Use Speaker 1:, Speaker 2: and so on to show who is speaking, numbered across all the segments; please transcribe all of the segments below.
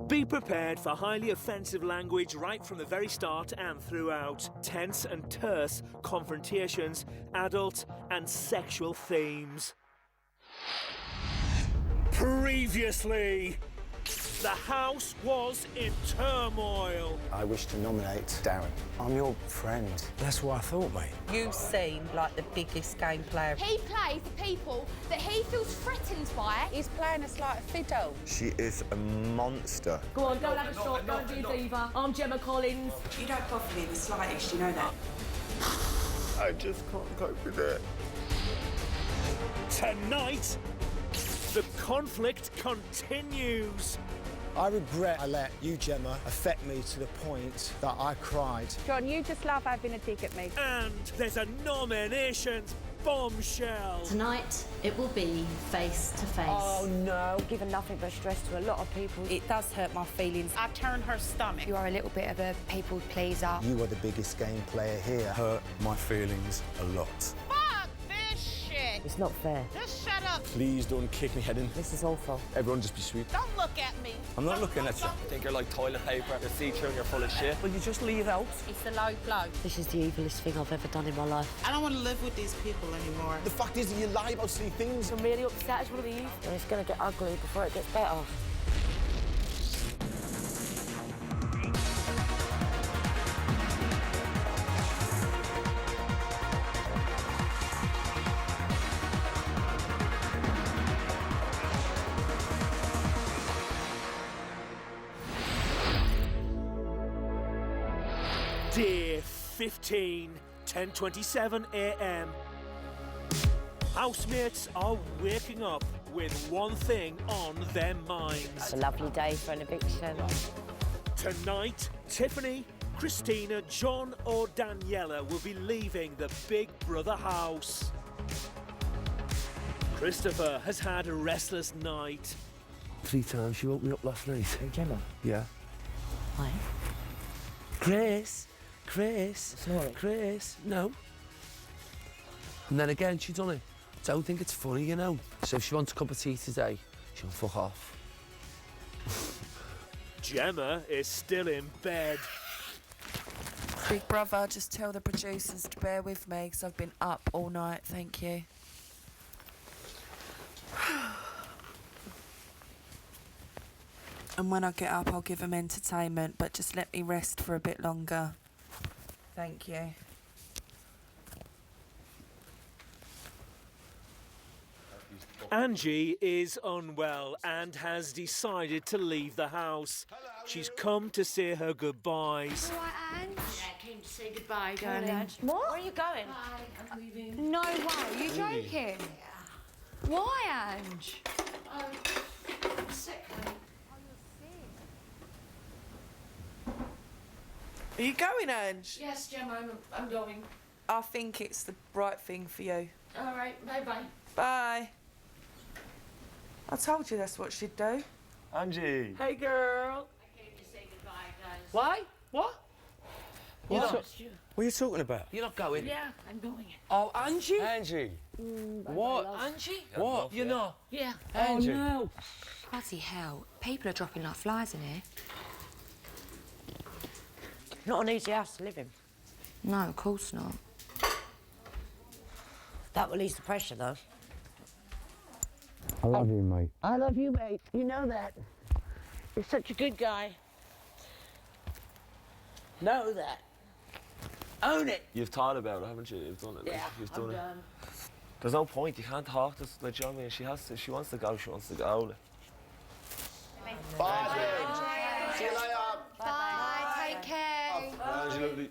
Speaker 1: Be prepared for highly offensive language right from the very start and throughout. Tense and terse confrontations, adult and sexual themes. Previously, the house was in turmoil.
Speaker 2: I wish to nominate Darren. I'm your friend. That's what I thought, mate.
Speaker 3: You seem like the biggest game player.
Speaker 4: He plays the people that he feels threatened by.
Speaker 3: He's playing us like a fiddle.
Speaker 5: She is a monster.
Speaker 6: Go on, go and have a shot, go and do Diva. I'm Gemma Collins.
Speaker 3: You don't bother me the slightest, you know that?
Speaker 5: I just can't cope with it.
Speaker 1: Tonight, the conflict continues.
Speaker 2: I regret I let you, Gemma, affect me to the point that I cried.
Speaker 3: John, you just love having a dig at me.
Speaker 1: And there's a nominations bombshell.
Speaker 7: Tonight, it will be face to face.
Speaker 6: Oh no, given nothing but stress to a lot of people.
Speaker 3: It does hurt my feelings. I turn her stomach.
Speaker 4: You are a little bit of a people pleaser.
Speaker 2: You are the biggest game player here.
Speaker 5: Hurt my feelings a lot.
Speaker 3: Fuck this shit!
Speaker 6: It's not fair.
Speaker 3: Just shut up.
Speaker 5: Please don't kick me head in.
Speaker 6: This is awful.
Speaker 5: Everyone just be sweet.
Speaker 3: Don't look at me.
Speaker 5: I'm not looking at you.
Speaker 8: Think you're like toilet paper, you're see-through and you're full of shit.
Speaker 6: Will you just leave out?
Speaker 3: It's a low blow.
Speaker 6: This is the evilest thing I've ever done in my life.
Speaker 3: I don't want to live with these people anymore.
Speaker 5: The fact is that you lie about silly things.
Speaker 6: I'm really upset, I just want to leave. And it's going to get ugly before it gets better.
Speaker 1: Day 15, 10:27 a.m. Housemates are waking up with one thing on their minds.
Speaker 6: It's a lovely day for an eviction.
Speaker 1: Tonight, Tiffany, Christina, John or Daniela will be leaving the Big Brother house. Christopher has had a restless night.
Speaker 9: 3 times she woke me up last night.
Speaker 6: Hey, Gemma.
Speaker 9: Yeah.
Speaker 6: Hi.
Speaker 9: Chris,
Speaker 6: Sorry.
Speaker 9: Chris, no. And then again, she done it. Don't think it's funny, you know. So if she wants a cup of tea today, she'll fuck off.
Speaker 1: Gemma is still in bed.
Speaker 10: Big Brother, just tell the producers to bear with me because I've been up all night, thank you. And when I get up, I'll give them entertainment, but just let me rest for a bit longer. Thank you.
Speaker 1: Angie is unwell and has decided to leave the house. She's come to say her goodbyes.
Speaker 4: All right, Ange?
Speaker 7: I came to say goodbye,
Speaker 6: Darling. What? Where are you going?
Speaker 4: Bye, I'm leaving. No way, are you joking? Yeah. Why, Ange?
Speaker 7: I'm sick.
Speaker 10: Are you going, Ange?
Speaker 7: Yes, Gemma, I'm going.
Speaker 10: I think it's the right thing for you.
Speaker 7: All right, bye-bye.
Speaker 10: Bye. I told you that's what she'd do.
Speaker 8: Angie!
Speaker 6: Hey, girl.
Speaker 7: I came to say goodbye, guys.
Speaker 6: Why? What?
Speaker 9: What?
Speaker 5: What are you talking about?
Speaker 9: You're not going?
Speaker 7: Yeah, I'm going.
Speaker 9: Oh, Angie?
Speaker 5: Angie!
Speaker 9: What?
Speaker 7: Angie?
Speaker 9: What? You're not?
Speaker 7: Yeah.
Speaker 9: Angie?
Speaker 6: Oh, no.
Speaker 4: Bloody hell. People are dropping like flies in here.
Speaker 6: Not an easy house to live in.
Speaker 4: No, of course not.
Speaker 6: That will ease the pressure, though.
Speaker 2: I love you, mate.
Speaker 6: I love you, mate. You know that. You're such a good guy. Know that. Own it.
Speaker 8: You've thought about it, haven't you? You've done it.
Speaker 6: Yeah,
Speaker 8: You've
Speaker 6: I'm
Speaker 8: done it.
Speaker 6: done.
Speaker 8: There's no point, you can't talk to us, like, you know what I mean? She has to, she wants to go, she wants to go.
Speaker 5: Bye, See you later.
Speaker 4: Bye, take care.
Speaker 5: Angie, lovely.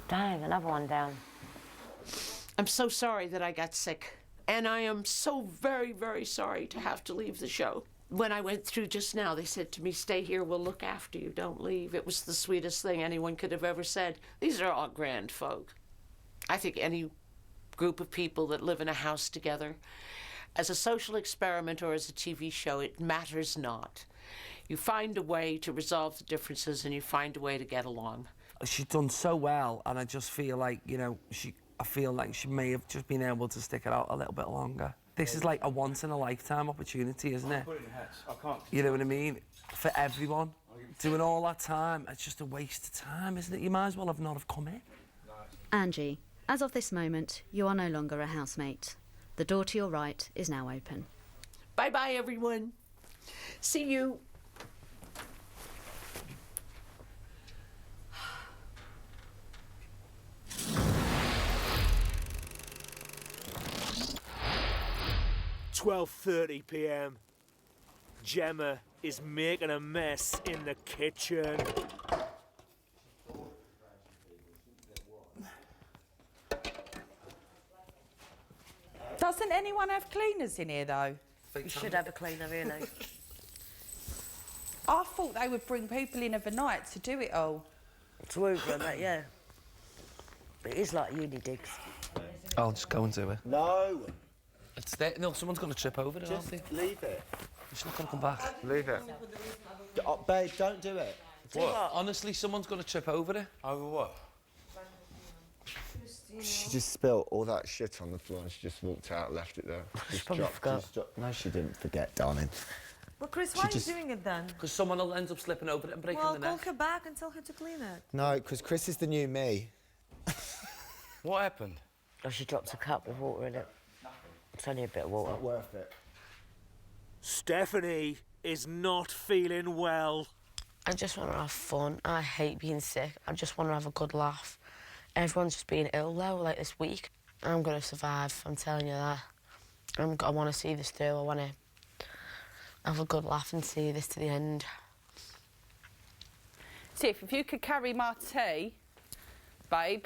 Speaker 6: Dang, another one down.
Speaker 11: I'm so sorry that I got sick. And I am so very, very sorry to have to leave the show. When I went through just now, they said to me, stay here, we'll look after you, don't leave. It was the sweetest thing anyone could have ever said. These are all grand folk. I think any group of people that live in a house together, as a social experiment or as a TV show, it matters not. You find a way to resolve the differences and you find a way to get along.
Speaker 9: She's done so well, and I just feel like, you know, I feel like she may have just been able to stick it out a little bit longer. This is like a once-in-a-lifetime opportunity, isn't it?
Speaker 5: Put it in the hatch. I can't.
Speaker 9: You know what I mean? For everyone. Doing all that time, it's just a waste of time, isn't it? You might as well have not have come in.
Speaker 12: Angie, as of this moment, you are no longer a housemate. The door to your right is now open.
Speaker 11: Bye-bye, everyone. See you.
Speaker 1: "12:30 p.m. Gemma is making a mess in the kitchen.
Speaker 10: Doesn't anyone have cleaners in here, though?
Speaker 3: We should have a cleaner, really.
Speaker 10: I thought they would bring people in overnight to do it all.
Speaker 3: It's weird for that, yeah. But it is like uni digs.
Speaker 9: I'll just go and do it.
Speaker 5: No.
Speaker 9: It's there. No, someone's going to trip over it, aren't they?
Speaker 5: Leave it.
Speaker 9: She's not going to come back.
Speaker 5: Leave it. Oh, babe, don't do it.
Speaker 9: What? Honestly, someone's going to trip over it.
Speaker 5: Over what? She just spilled all that shit on the floor and she just walked out, left it there. Just
Speaker 3: probably forgot.
Speaker 5: No, she didn't forget, darling.
Speaker 3: Well, Chris, why are you doing it then?
Speaker 9: Because someone will end up slipping over it and breaking the neck.
Speaker 3: her back and tell her to clean it.
Speaker 2: No, because Chris is the new me.
Speaker 5: What happened?
Speaker 3: Oh, she dropped a cup with water in it. It's only a bit of water.
Speaker 5: Not worth it.
Speaker 1: Stephanie is not feeling well.
Speaker 13: I just want to have fun. I hate being sick. I just want to have a good laugh. Everyone's just being ill, though, like this week. I'm going to survive, I'm telling you that. I want to see this through. I want to have a good laugh and see this to the end.
Speaker 10: Tiff, if you could carry my tea, babe,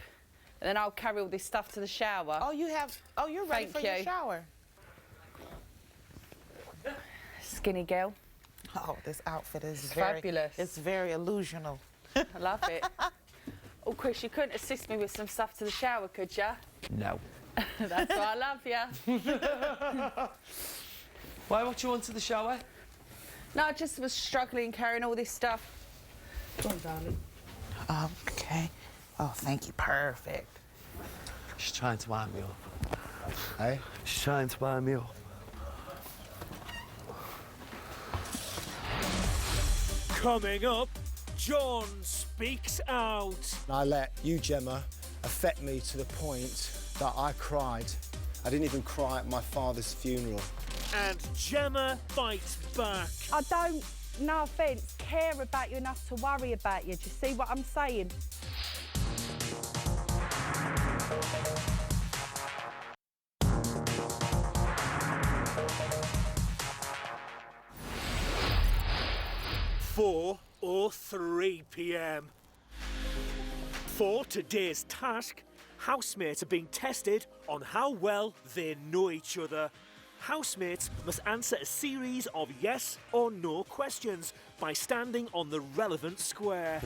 Speaker 10: and then I'll carry all this stuff to the shower.
Speaker 3: Oh, you're ready for your shower.
Speaker 10: Skinny girl.
Speaker 3: Oh, this outfit is
Speaker 10: It's fabulous.
Speaker 3: It's very illusional.
Speaker 10: I love it. Oh, Chris, you couldn't assist me with some stuff to the shower, could ya?
Speaker 9: No.
Speaker 10: That's why I love ya.
Speaker 9: Why, what you want to the shower?
Speaker 10: No, I just was struggling carrying all this stuff. Go on, darling.
Speaker 3: Okay. Oh, thank you. Perfect.
Speaker 9: She's trying to wind me up.
Speaker 2: Hey?
Speaker 9: She's trying to wind me up.
Speaker 1: Coming up, John speaks out.
Speaker 2: I let you, Gemma, affect me to the point that I cried. I didn't even cry at my father's funeral.
Speaker 1: And Gemma fights back.
Speaker 6: I don't, no offence, care about you enough to worry about you. Do you see what I'm saying?
Speaker 1: Four or 3 p.m. For today's task, housemates are being tested on how well they know each other. Housemates must answer a series of yes or no questions by standing on the relevant square.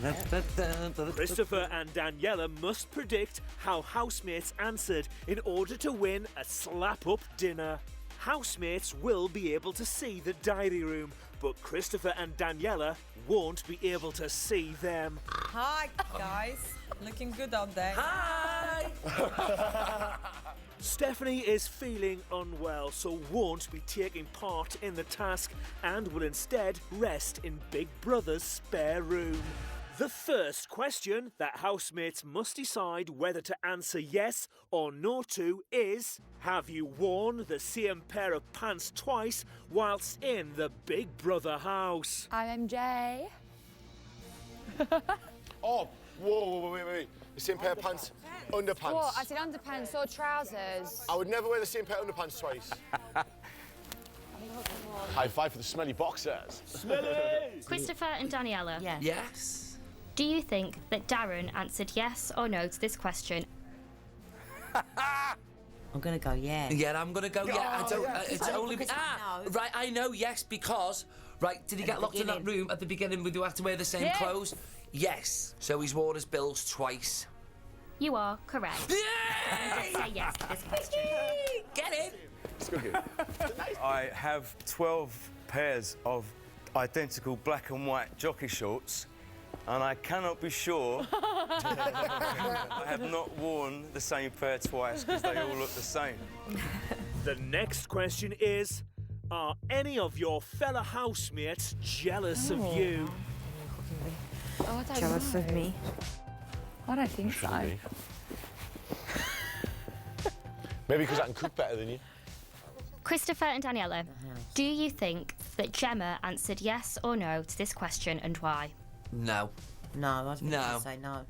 Speaker 1: Christopher and Daniela must predict how housemates answered in order to win a slap-up dinner. Housemates will be able to see the diary room, but Christopher and Daniela won't be able to see them.
Speaker 3: Hi, guys. Looking good out there.
Speaker 1: Hi! Stephanie is feeling unwell, so won't be taking part in the task and will instead rest in Big Brother's spare room. The first question that housemates must decide whether to answer yes or no to is: have you worn the same pair of pants twice whilst in the Big Brother house?
Speaker 4: I'm MJ.
Speaker 5: Oh, whoa, wait. The same pair of pants, underpants.
Speaker 4: What? I said underpants or trousers.
Speaker 5: I would never wear the same pair of underpants twice. High five for the smelly boxers. Smelly!
Speaker 14: Christopher and Daniela.
Speaker 3: Yeah.
Speaker 9: Yes.
Speaker 14: Do you think that Darren answered yes or no to this question?
Speaker 3: I'm gonna go yeah.
Speaker 9: Yeah, I'm gonna go yeah. I don't. It's only. Right. I know yes because. Right. Did he get locked in that room at the beginning? Would you have to wear the same clothes? Yes. So he's worn his bills twice.
Speaker 14: You are correct.
Speaker 9: Yay!
Speaker 14: Say yes to this question.
Speaker 9: Get it?
Speaker 5: It's good.
Speaker 15: I have 12 pairs of identical black and white jockey shorts, and I cannot be sure I have not worn the same pair twice because they all look the same.
Speaker 1: The next question is, are any of your fellow housemates jealous of you?
Speaker 4: Oh, I don't
Speaker 10: Jealous
Speaker 4: know.
Speaker 10: of me?
Speaker 4: I don't think so.
Speaker 16: Maybe because I can cook better than you.
Speaker 14: Christopher and Daniela, do you think that Gemma answered yes or no to this question and why?
Speaker 9: No.
Speaker 3: No, I was going
Speaker 9: No.
Speaker 3: to say no.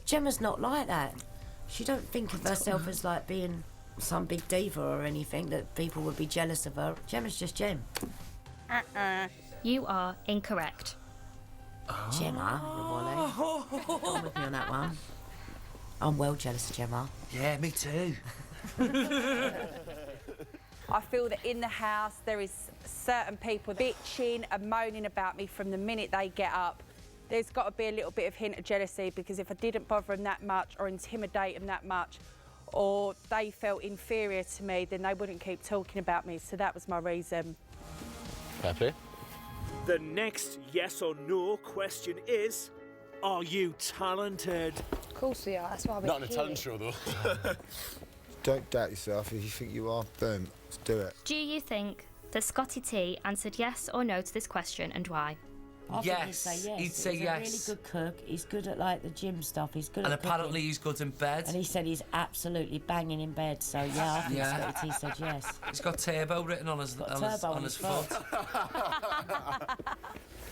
Speaker 3: Gemma's not like that. She don't think of herself as like being some big diva or anything that people would be jealous of her. Gemma's just Gem.
Speaker 14: You are incorrect.
Speaker 3: Gemma, Wally. I'm with me on that one. I'm well jealous of Gemma.
Speaker 9: Yeah, me too.
Speaker 6: I feel that in the house there is certain people bitching and moaning about me from the minute they get up. There's got to be a little bit of hint of jealousy, because if I didn't bother them that much or intimidate them that much, or they felt inferior to me, then they wouldn't keep talking about me. So that was my reason.
Speaker 16: Fair play.
Speaker 1: The next yes or no question is, are you talented?
Speaker 4: Of course we are. That's why we're
Speaker 16: Not in a
Speaker 4: here.
Speaker 16: talent show, though.
Speaker 2: Don't doubt yourself. If you think you are, boom, let's do it.
Speaker 14: Do you think that Scotty T answered yes or no to this question and why?
Speaker 3: I think he'd say yes.
Speaker 9: He'd say
Speaker 3: he's
Speaker 9: yes.
Speaker 3: a really good cook. He's good at like the gym stuff. He's good
Speaker 9: And
Speaker 3: at
Speaker 9: apparently
Speaker 3: cooking.
Speaker 9: he's good in bed.
Speaker 3: And he said he's absolutely banging in bed. So yeah, I think
Speaker 9: Yeah.
Speaker 3: Scotty T said yes.
Speaker 9: He's got turbo written on his,
Speaker 3: Got
Speaker 9: on his,
Speaker 3: turbo
Speaker 9: on
Speaker 3: on
Speaker 9: his
Speaker 3: his
Speaker 9: foot.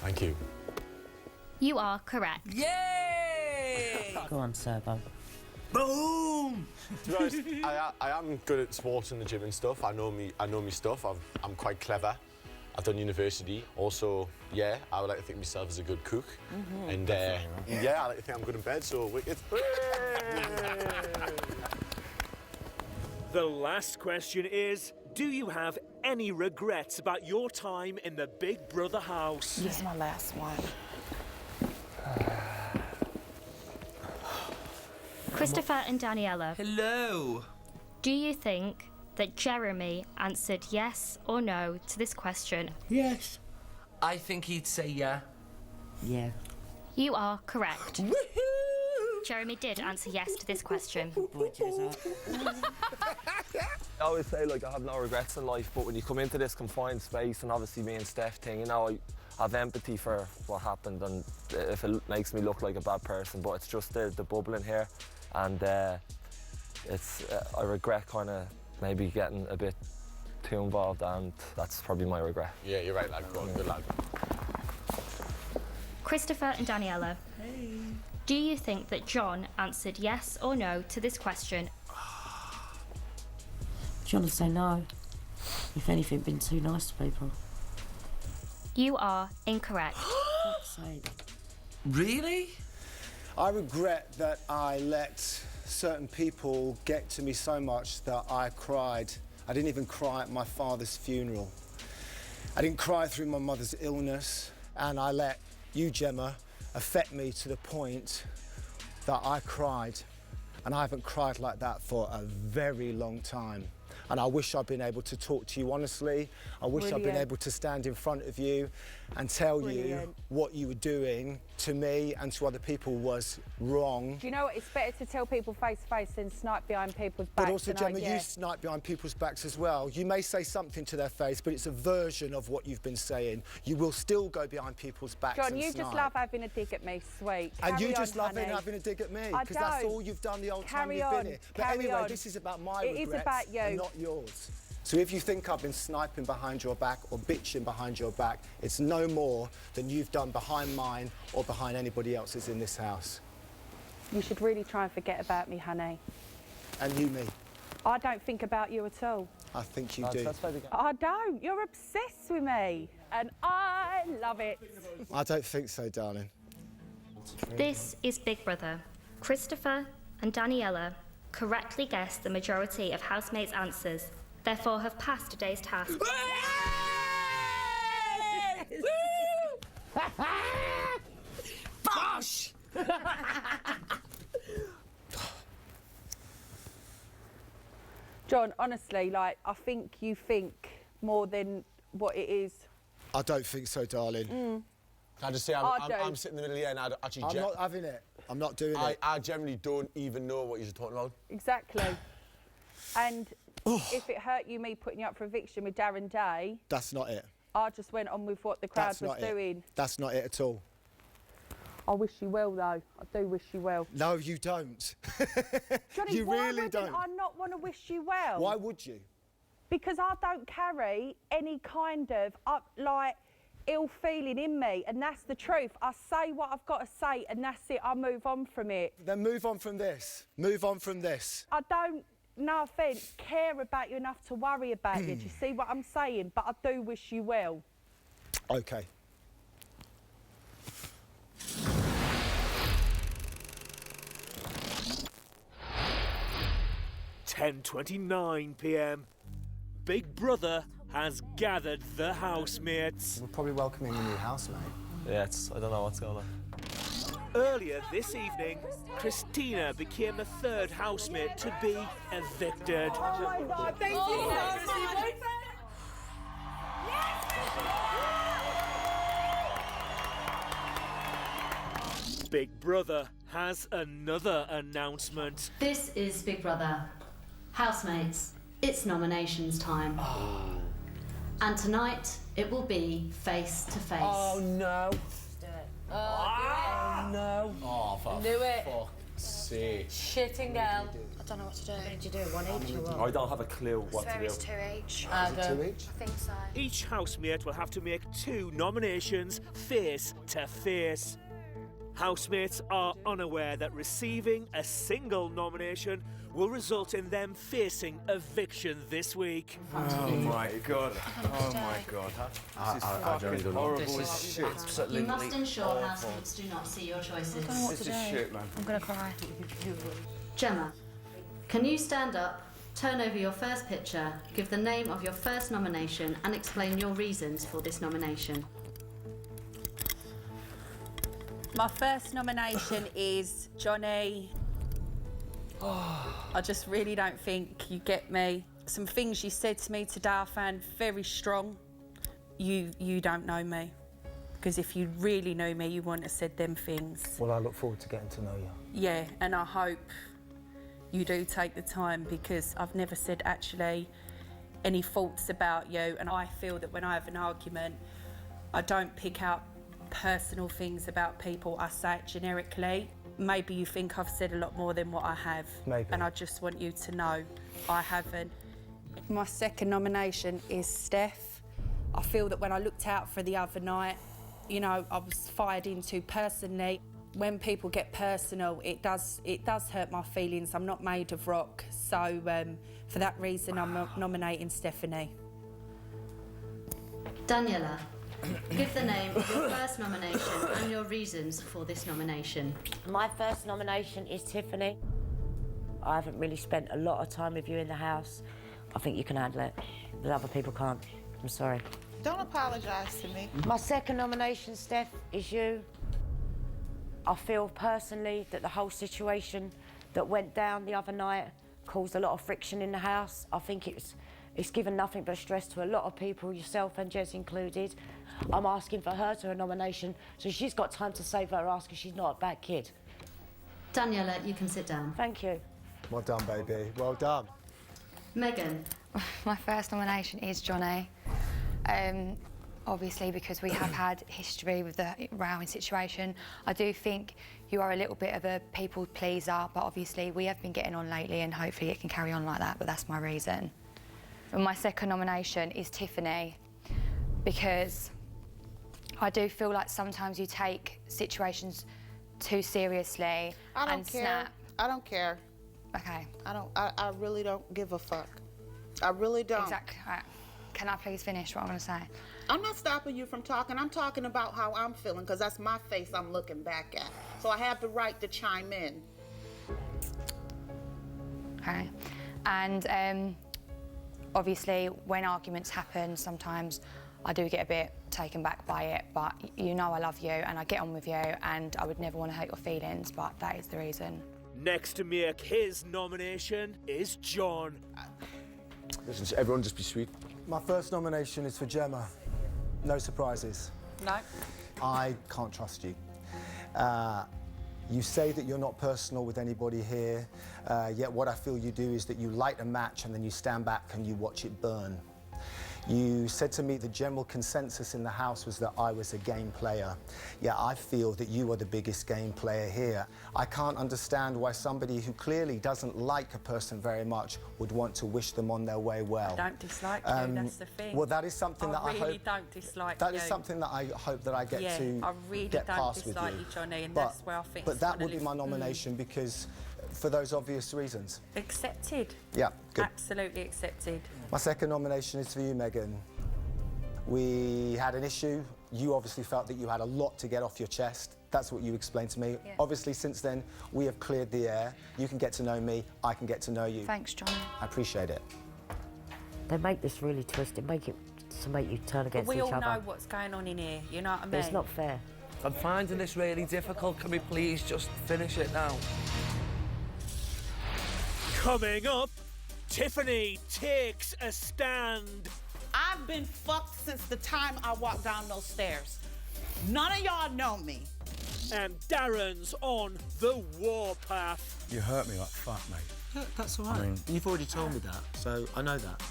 Speaker 16: Thank you.
Speaker 14: You are correct.
Speaker 9: Yay!
Speaker 3: Go on, Turbo.
Speaker 9: Boom!
Speaker 16: To be honest, I am good at sports and the gym and stuff. I know me stuff. I'm quite clever. I've done university. Also, yeah, I would like to think of myself as a good cook. And yeah, I like to think I'm good in bed, so wicked.
Speaker 1: The last question is, do you have any regrets about your time in the Big Brother house?
Speaker 10: This is my last one.
Speaker 14: Christopher and Daniela,
Speaker 9: Hello.
Speaker 14: do you think that Jeremy answered yes or no to this question?
Speaker 3: Yes.
Speaker 9: I think he'd say yeah.
Speaker 3: Yeah.
Speaker 14: You are correct. Jeremy did answer yes to this question.
Speaker 8: I always say, like, I have no regrets in life, but when you come into this confined space, and obviously me and Steph thing, you know, I have empathy for what happened, and if it makes me look like a bad person, but it's just the bubble in here, and it's I regret kind of maybe getting a bit too involved, and that's probably my regret.
Speaker 16: Yeah, you're right, lad. Go on, good lad.
Speaker 14: Christopher and Daniela, do you think that John answered yes or no to this question?
Speaker 3: John would say no. If anything, been too nice to people.
Speaker 14: You are incorrect.
Speaker 9: Really?
Speaker 2: I regret that I let certain people get to me so much that I cried. I didn't even cry at my father's funeral. I didn't cry through my mother's illness, and I let you, Gemma, affect me to the point that I cried. And I haven't cried like that for a very long time. And I wish I'd been able to talk to you honestly. I wish I'd been
Speaker 6: Brilliant.
Speaker 2: able to stand in front of you and tell you
Speaker 6: Brilliant.
Speaker 2: what you were doing to me and to other people was wrong.
Speaker 6: Do you know what? It's better to tell people face to face than snipe behind people's backs.
Speaker 2: But also,
Speaker 6: and
Speaker 2: Gemma,
Speaker 6: yeah.
Speaker 2: you snipe behind people's backs as well. You may say something to their face, but it's a version of what you've been saying. You will still go behind people's backs
Speaker 6: John,
Speaker 2: and
Speaker 6: you
Speaker 2: snipe.
Speaker 6: just love having a dig at me, sweet.
Speaker 2: And you
Speaker 6: Carry
Speaker 2: just
Speaker 6: on,
Speaker 2: love
Speaker 6: honey.
Speaker 2: having a dig at me,
Speaker 6: I
Speaker 2: because that's
Speaker 6: don't.
Speaker 2: all you've done the whole time
Speaker 6: Carry
Speaker 2: you've
Speaker 6: on,
Speaker 2: been here. But
Speaker 6: carry
Speaker 2: anyway,
Speaker 6: on.
Speaker 2: this is about my
Speaker 6: It is
Speaker 2: regrets
Speaker 6: about you.
Speaker 2: and not yours. So if you think I've been sniping behind your back or bitching behind your back, it's no more than you've done behind mine or behind anybody else's in this house.
Speaker 6: You should really try and forget about me, honey.
Speaker 2: And you, me.
Speaker 6: I don't think about you at all.
Speaker 2: I think you do.
Speaker 6: I don't. You're obsessed with me. And I love it.
Speaker 2: I don't think so, darling.
Speaker 14: This is Big Brother. Christopher and Daniela correctly guessed the majority of housemates' answers, therefore have passed today's task.
Speaker 9: Bosh!
Speaker 6: John, honestly, like, I think you think more than what it is.
Speaker 2: I don't think so, darling.
Speaker 16: Can I just say, I'm sitting in the middle here and I actually...
Speaker 2: I'm not having it. I'm not doing it.
Speaker 16: I generally don't even know what you're talking about.
Speaker 6: Exactly. And If it hurt you, me putting you up for eviction with Darren Day,
Speaker 2: That's not it.
Speaker 6: I just went on with what the crowd
Speaker 2: That's
Speaker 6: was
Speaker 2: not it.
Speaker 6: doing.
Speaker 2: That's not it at all.
Speaker 6: I wish you well, though. I do wish you well.
Speaker 2: No, you don't.
Speaker 6: Johnny,
Speaker 2: You
Speaker 6: why
Speaker 2: really
Speaker 6: wouldn't
Speaker 2: don't.
Speaker 6: I not want to wish you well?
Speaker 2: Why would you?
Speaker 6: Because I don't carry any kind of ill feeling in me, and that's the truth. I say what I've got to say, and that's it. I move on from it.
Speaker 2: Then move on from this. Move on from this.
Speaker 6: I don't, no offence, care about you enough to worry about you. Do you see what I'm saying? But I do wish you well.
Speaker 2: Okay.
Speaker 1: (10:29 p.m). Big Brother has gathered the housemates.
Speaker 2: We're probably welcoming a new housemate.
Speaker 8: Yeah, I don't know what's going on.
Speaker 1: Earlier this evening, Christina became the third housemate to be evicted.
Speaker 6: Oh my God, thank you so much.
Speaker 1: Big Brother has another announcement.
Speaker 12: This is Big Brother. Housemates, it's nominations time. And tonight, it will be face to face.
Speaker 9: Oh, no.
Speaker 12: Oh,
Speaker 9: no.
Speaker 16: Oh, for
Speaker 7: Knew it.
Speaker 16: fuck's sake.
Speaker 7: Shitting girl. I don't know what to do. What did you do? One each or what?
Speaker 8: I don't have a clue what to do.
Speaker 7: It's 2 each.
Speaker 2: Two each?
Speaker 7: I think so.
Speaker 1: Each housemate will have to make 2 nominations face to face. Housemates are unaware that receiving a single nomination will result in them facing eviction this week.
Speaker 15: Oh my God. Oh my God. This is fucking horrible.
Speaker 9: This is
Speaker 15: shit.
Speaker 9: absolutely
Speaker 12: You must ensure housemates do not see your choices.
Speaker 15: This is shit, man.
Speaker 7: I'm gonna cry.
Speaker 12: Gemma, can you stand up, turn over your first picture, give the name of your first nomination, and explain your reasons for this nomination?
Speaker 6: My first nomination is Johnny. I just really don't think you get me. Some things you said to me today I found very strong. You don't know me. Because if you really knew me, you wouldn't have said them things.
Speaker 2: Well, I look forward to getting to know you.
Speaker 6: Yeah, and I hope you do take the time, because I've never said actually any faults about you, and I feel that when I have an argument, I don't pick out personal things about people, I say it generically. Maybe you think I've said a lot more than what I have.
Speaker 2: Maybe.
Speaker 6: And I just want you to know I haven't. My second nomination is Steph. I feel that when I looked out for the other night, you know, I was fired into personally. When people get personal, it does hurt my feelings. I'm not made of rock. So for that reason, I'm nominating Stephanie.
Speaker 12: Daniela, give the name of your first nomination and your reasons for this nomination.
Speaker 3: My first nomination is Tiffany. I haven't really spent a lot of time with you in the house. I think you can handle it, but other people can't. I'm sorry.
Speaker 17: Don't apologise to me.
Speaker 3: My second nomination, Steph, is you. I feel personally that the whole situation that went down the other night caused a lot of friction in the house. I think it's given nothing but stress to a lot of people, yourself and Jez included. I'm asking for her to a nomination, so she's got time to save her ass because she's not a bad kid.
Speaker 12: Daniela, you can sit down.
Speaker 3: Thank you.
Speaker 2: Well done, baby. Well done.
Speaker 12: Megan.
Speaker 18: My first nomination is Johnny. Obviously, because we have had history with the rowing situation, I do think you are a little bit of a people pleaser, but obviously we have been getting on lately and hopefully it can carry on like that, but that's my reason. And my second nomination is Tiffany, because I do feel like sometimes you take situations too seriously
Speaker 17: I don't
Speaker 18: and
Speaker 17: care.
Speaker 18: snap.
Speaker 17: I don't care.
Speaker 18: Okay.
Speaker 17: I really don't give a fuck. I really don't.
Speaker 18: Exactly. Right. Can I please finish what I'm going to say?
Speaker 17: I'm not stopping you from talking. I'm talking about how I'm feeling, because that's my face I'm looking back at. So I have the right to chime in.
Speaker 18: Okay. And obviously, when arguments happen, sometimes I do get a bit taken back by it, but you know I love you and I get on with you and I would never want to hurt your feelings, but that is the reason.
Speaker 1: Next to make his nomination is John.
Speaker 16: Listen, everyone just be sweet.
Speaker 2: My first nomination is for Gemma. No surprises.
Speaker 6: No.
Speaker 2: I can't trust you. You say that you're not personal with anybody here, yet what I feel you do is that you light a match and then you stand back and you watch it burn. You said to me the general consensus in the house was that I was a game player. Yeah, I feel that you are the biggest game player here. I can't understand why somebody who clearly doesn't like a person very much would want to wish them on their way well.
Speaker 6: I don't dislike you, that's the thing.
Speaker 2: Well, that is something that I hope...
Speaker 6: I really don't dislike
Speaker 2: that
Speaker 6: you.
Speaker 2: is something that I hope that I get to
Speaker 6: I really
Speaker 2: get
Speaker 6: don't
Speaker 2: past with
Speaker 6: dislike
Speaker 2: you.
Speaker 6: you, Johnny, and that's where I think
Speaker 2: But
Speaker 6: it's
Speaker 2: that
Speaker 6: gonna
Speaker 2: would be my nomination because, for those obvious reasons.
Speaker 6: Accepted.
Speaker 2: Yeah, good.
Speaker 6: Absolutely accepted.
Speaker 2: My second nomination is for you, Megan. We had an issue. You obviously felt that you had a lot to get off your chest. That's what you explained to me.
Speaker 18: Yeah.
Speaker 2: Obviously, since then, we have cleared the air. You can get to know me, I can get to know you.
Speaker 18: Thanks, Johnny.
Speaker 2: I appreciate it.
Speaker 3: They make this really twisted, make you turn against
Speaker 6: But we
Speaker 3: each
Speaker 6: all
Speaker 3: other.
Speaker 6: know what's going on in here, you know what I mean?
Speaker 3: But it's not fair.
Speaker 9: I'm finding this really difficult. Can we please just finish it now?
Speaker 1: Coming up, Tiffany takes a stand.
Speaker 17: I've been fucked since the time I walked down those stairs. None of y'all know me.
Speaker 1: And Darren's on the warpath.
Speaker 19: You hurt me like fuck, mate.
Speaker 20: Yeah, that's all right.
Speaker 19: I mean,
Speaker 20: you've already told me that, so I know that.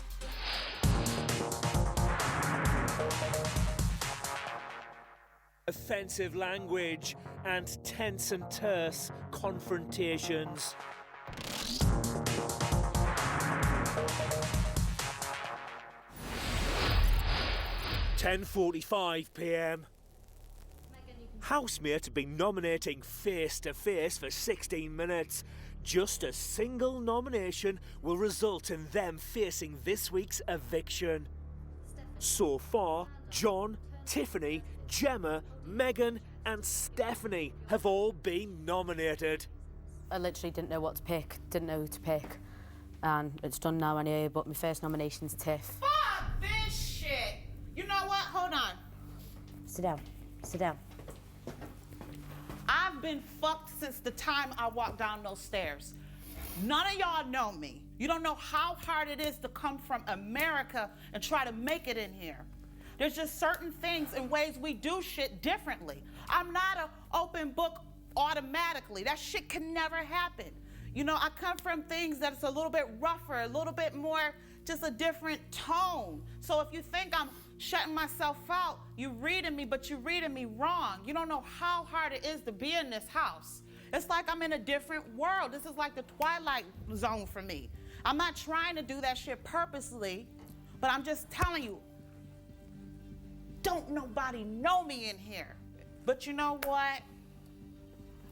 Speaker 1: Offensive language and tense and terse confrontations. (10:45 p.m. Housemates have been nominating face to face for 16 minutes. Just a single nomination will result in them facing this week's eviction. So far, John, Tiffany, Gemma, Megan and Stephanie have all been nominated.
Speaker 13: I literally didn't know what to pick, didn't know who to pick. And it's done now anyway, but my first nomination's Tiff.
Speaker 17: Fuck this shit! You know what? Hold on.
Speaker 3: Sit down. Sit down.
Speaker 17: I've been fucked since the time I walked down those stairs. None of y'all know me. You don't know how hard it is to come from America and try to make it in here. There's just certain things and ways we do shit differently. I'm not an open book automatically. That shit can never happen. You know, I come from things that's a little bit rougher, a little bit more, just a different tone. So if you think I'm shutting myself out, you're reading me, but you're reading me wrong. You don't know how hard it is to be in this house. It's like I'm in a different world. This is like the Twilight Zone for me. I'm not trying to do that shit purposely, but I'm just telling you, don't nobody know me in here. But you know what?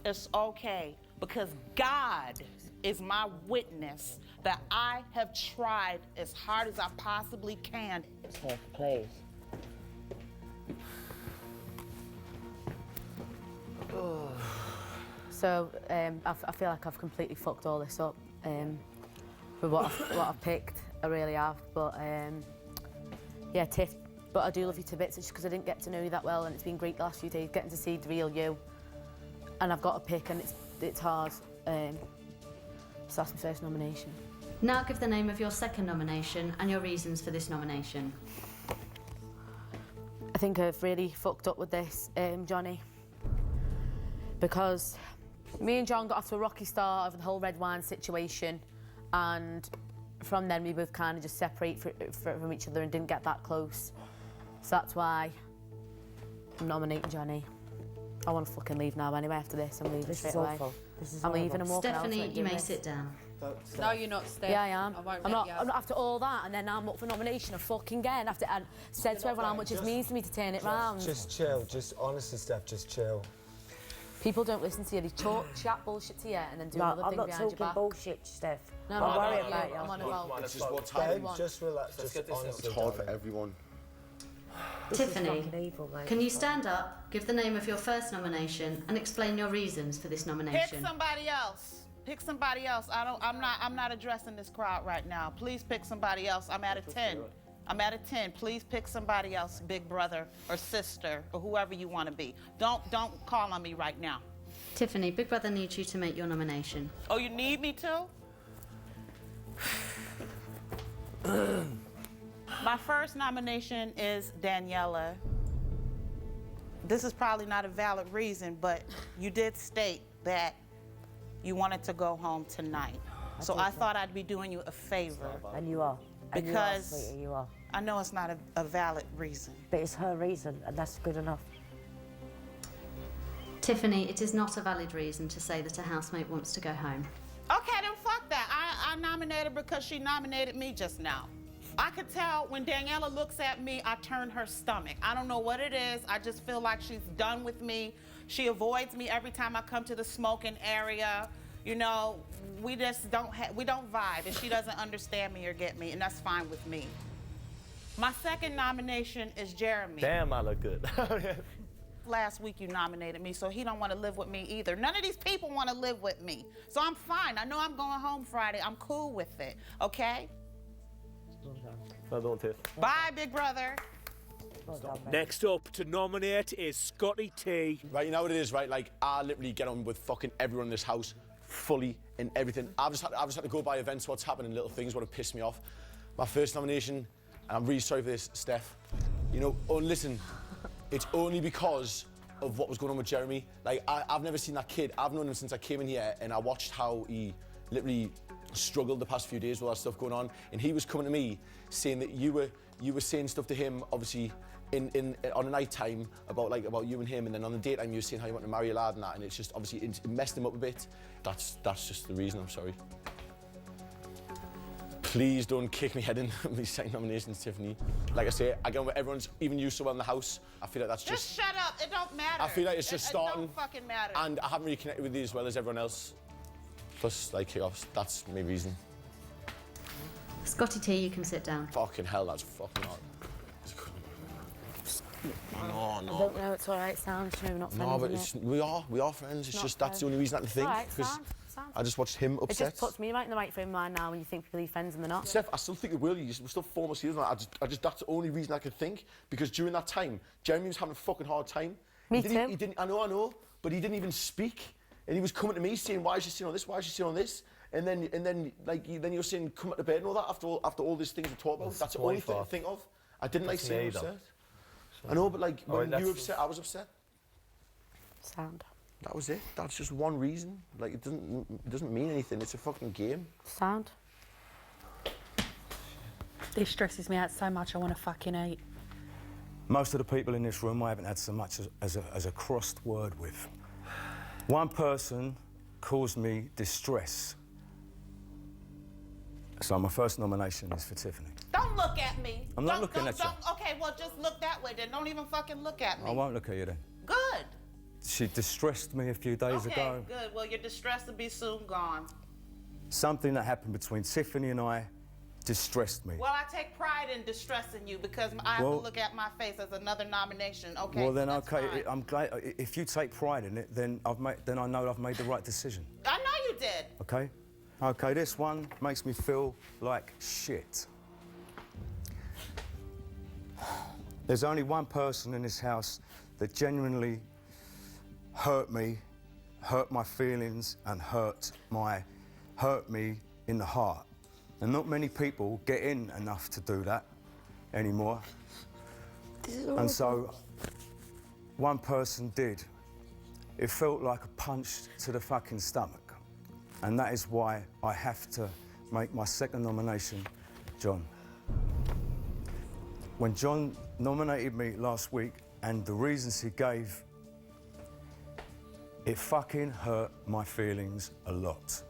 Speaker 17: It's okay, because God is my witness that I have tried as hard as I possibly can.
Speaker 3: Tiff, please.
Speaker 13: So I feel like I've completely fucked all this up with what I've picked. I really have. But yeah, Tiff. But I do love you to bits. It's just because I didn't get to know you that well, and it's been great the last few days getting to see the real you. And I've got to pick, and it's hard. So that's my first nomination.
Speaker 12: Now give the name of your second nomination and your reasons for this nomination.
Speaker 13: I think I've really fucked up with this, Johnny, because me and John got off to a rocky start over the whole red wine situation, and from then we both kind of just separate from each other and didn't get that close. So that's why I'm nominating Johnny. I want to fucking leave now anyway after this. I'm leaving straight away.
Speaker 3: Awful. This is
Speaker 13: I'm
Speaker 3: horrible.
Speaker 13: leaving and walking out.
Speaker 12: Stephanie, you may sit down.
Speaker 6: No, you're not, Steph.
Speaker 13: Yeah, I am.
Speaker 6: I won't
Speaker 13: I'm
Speaker 6: let you.
Speaker 13: not after all that, and then I'm up for nomination again after I said to everyone how much it means to me to turn it round.
Speaker 2: Just chill. Just honestly, Steph, just chill.
Speaker 13: People don't listen to you. They chat bullshit to you and then do
Speaker 3: No,
Speaker 13: other
Speaker 3: I'm
Speaker 13: thing
Speaker 3: not
Speaker 13: behind your
Speaker 3: talking
Speaker 13: back.
Speaker 3: bullshit, Steph.
Speaker 13: No,
Speaker 3: Don't
Speaker 13: I'm
Speaker 3: worry
Speaker 13: not
Speaker 3: about you.
Speaker 13: I'm on about.
Speaker 16: It's just what's
Speaker 2: Babe, just relax. Just honestly,
Speaker 5: It's hard for
Speaker 2: darling.
Speaker 5: everyone.
Speaker 12: Tiffany,
Speaker 3: Evil, mate.
Speaker 12: can you stand up, give the name of your first nomination, and explain your reasons for this
Speaker 17: Pick
Speaker 12: nomination?
Speaker 17: somebody else. Pick somebody else. I'm not addressing this crowd right now. Please pick somebody else. I'm at a 10. I'm at a 10. Please pick somebody else, big brother or sister or whoever you want to be. Don't call on me right now.
Speaker 12: Tiffany, Big Brother needs you to make your nomination.
Speaker 17: Oh, you need me to? My first nomination is Daniela. This is probably not a valid reason, but you did state that you wanted to go home tonight. So I thought I'd be doing you a favor.
Speaker 3: And you are. And
Speaker 17: Because
Speaker 3: you are, sweetie, you are.
Speaker 17: I know it's not a valid reason.
Speaker 3: But it's her reason, and that's good enough.
Speaker 12: Tiffany, it is not a valid reason to say that a housemate wants to go home.
Speaker 17: Okay, then fuck that. I nominated because she nominated me just now. I could tell when Daniela looks at me, I turn her stomach. I don't know what it is. I just feel like she's done with me. She avoids me every time I come to the smoking area. You know, we just don't vibe, and she doesn't understand me or get me, and that's fine with me. My second nomination is Jeremy.
Speaker 8: Damn, I look good.
Speaker 17: Last week you nominated me, so he don't want to live with me either. None of these people want to live with me. So I'm fine. I know I'm going home Friday. I'm cool with it, okay?
Speaker 8: Well done, Tiff.
Speaker 17: Bye, big brother.
Speaker 1: Next up to nominate is Scotty T.
Speaker 16: Right, you know what it is, right? Like, I literally get on with fucking everyone in this house, fully, and everything. I've just had to go by events, what's happening, little things, what have pissed me off. My first nomination, and I'm really sorry for this, Steph. You know, listen, it's only because of what was going on with Jeremy. Like, I've never seen that kid. I've known him since I came in here, and I watched how he literally struggled the past few days with all that stuff going on. And he was coming to me saying that you were saying stuff to him, obviously, on a night time about you and him, and then on the daytime you were saying how you want to marry a lad and that, and it's just obviously it messed him up a bit. That's just the reason. I'm sorry. Please don't kick me head in with these second nominations, Tiffany. Like I say, I get on with everyone's, even you so well in the house. I feel like that's
Speaker 17: Just shut up. It don't matter.
Speaker 16: I feel like it's just starting.
Speaker 17: It don't fucking matter.
Speaker 16: And I haven't really connected with you as well as everyone else. Plus, like, kickoffs. That's my reason.
Speaker 12: Scotty T, you can sit down.
Speaker 16: Fucking hell, that's fucking hard. No.
Speaker 13: I don't know, it's all right, Sam. We're not friends.
Speaker 16: No, but we are friends. It's
Speaker 13: Not
Speaker 16: just that's the only reason I can think.
Speaker 13: All right,
Speaker 16: Because
Speaker 13: sound.
Speaker 16: I just watched him
Speaker 13: It
Speaker 16: upset.
Speaker 13: just puts me right in the right frame of mind now when you think people are your friends and they're not.
Speaker 16: Steph, I still think it will. We're still 4 months here. I just that's the only reason I could think. Because during that time, Jeremy was having a fucking hard time.
Speaker 13: Me
Speaker 16: He
Speaker 13: too.
Speaker 16: didn't. I know. But he didn't even speak. And he was coming to me saying, "Why is she sitting on this? Why is she sitting on this?" And then you're saying, "Come up to bed" and all that after all these things we talked about. That's the only thing I think of. I didn't like seeing him upset. I know, but like when you were upset, I was upset.
Speaker 13: Sound.
Speaker 16: That was it. That's just one reason. Like it doesn't mean anything. It's a fucking game.
Speaker 13: Sound.
Speaker 6: This stresses me out so much I want to fucking eat.
Speaker 15: Most of the people in this room I haven't had so much as a crossed word with. One person caused me distress. So my first nomination is for Tiffany.
Speaker 17: Don't look at me.
Speaker 15: I'm not looking at you.
Speaker 17: Okay, well, just look that way then. Don't even fucking look at me.
Speaker 15: I won't look at you then.
Speaker 17: Good.
Speaker 15: She distressed me a few days ago.
Speaker 17: Good. Well, your distress will be soon gone.
Speaker 15: Something that happened between Tiffany and I distressed me.
Speaker 17: Well, I take pride in distressing you because I have to look at my face as another nomination. Okay.
Speaker 15: Well then,
Speaker 17: so that's
Speaker 15: okay.
Speaker 17: fine.
Speaker 15: I'm glad if you take pride in it. Then I know I've made the right decision.
Speaker 17: I know you did.
Speaker 15: Okay. Okay. This one makes me feel like shit. There's only one person in this house that genuinely hurt me, hurt my feelings, and hurt me in the heart. And not many people get in enough to do that anymore. And so, one person did. It felt like a punch to the fucking stomach. And that is why I have to make my second nomination, John. When John nominated me last week, and the reasons he gave, it fucking hurt my feelings a lot.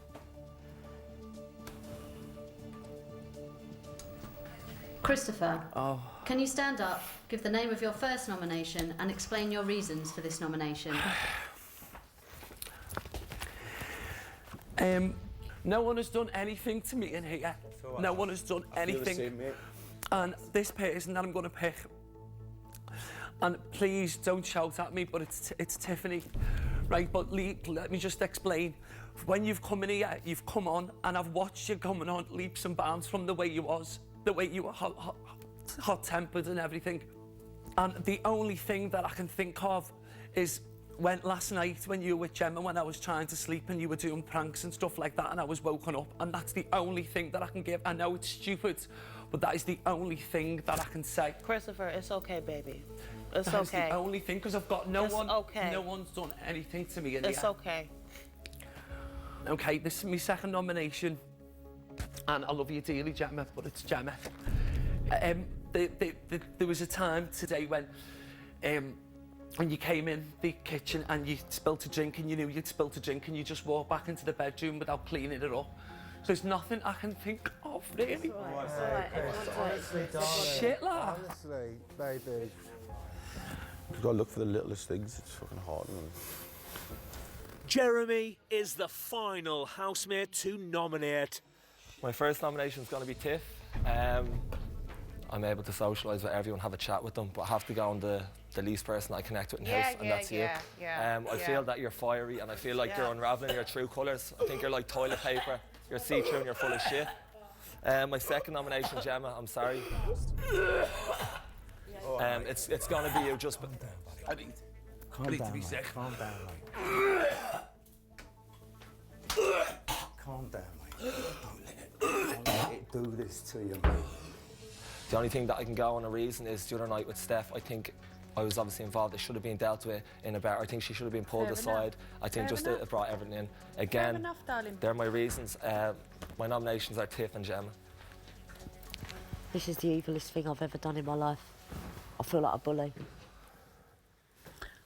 Speaker 12: Christopher, can you stand up, give the name of your first nomination, and explain your reasons for this nomination?
Speaker 9: No one has done anything to me in here. No one has done anything.
Speaker 16: Same, mate.
Speaker 9: And this person that I'm going to pick, and please don't shout at me, but it's Tiffany, right? But let me just explain. When you've come in here, you've come on, and I've watched you coming on leaps and bounds from the way you were hot-tempered and everything. And the only thing that I can think of is last night when you were with Gemma, when I was trying to sleep and you were doing pranks and stuff like that, and I was woken up, and that's the only thing that I can give. I know it's stupid, but that is the only thing that I can say.
Speaker 17: Christopher, it's okay, baby. It's
Speaker 9: That is
Speaker 17: okay.
Speaker 9: the only thing, because I've got no
Speaker 17: It's
Speaker 9: one.
Speaker 17: okay.
Speaker 9: No one's done anything to me in
Speaker 17: It's
Speaker 9: here.
Speaker 17: okay.
Speaker 9: Okay, this is my second nomination, and I love you dearly, Gemma, but it's Gemma. There was a time today when you came in the kitchen and you spilt a drink and you knew you'd spilt a drink and you just walked back into the bedroom without cleaning it up. So there's nothing I can think of, really.
Speaker 2: Honestly,
Speaker 9: shit, lad.
Speaker 2: Honestly, baby.
Speaker 16: You've got to look for the littlest things. It's fucking hard, man.
Speaker 1: Jeremy is the final housemate to nominate.
Speaker 8: My first nomination is going to be Tiff. I'm able to socialise with everyone, have a chat with them, but I have to go on the least person I connect with in house, and that's you. I feel that you're fiery, and I feel like you're unravelling your true colours. I think you're like toilet paper. You're see-through and you're full of shit. My second nomination, Gemma, I'm sorry. It's going to be you. Just.
Speaker 15: Calm down, mate. Calm down, mate. Calm down, mate. Don't let it do this to you, mate.
Speaker 8: The only thing that I can go on a reason is the other night with Steph, I think I was obviously involved. It should have been dealt with in a better. I think she should have been pulled aside. I think just it brought everything in. Again,
Speaker 6: enough, darling.
Speaker 8: they're my reasons. My nominations are Tiff and Gemma.
Speaker 3: This is the evilest thing I've ever done in my life. I feel like a bully.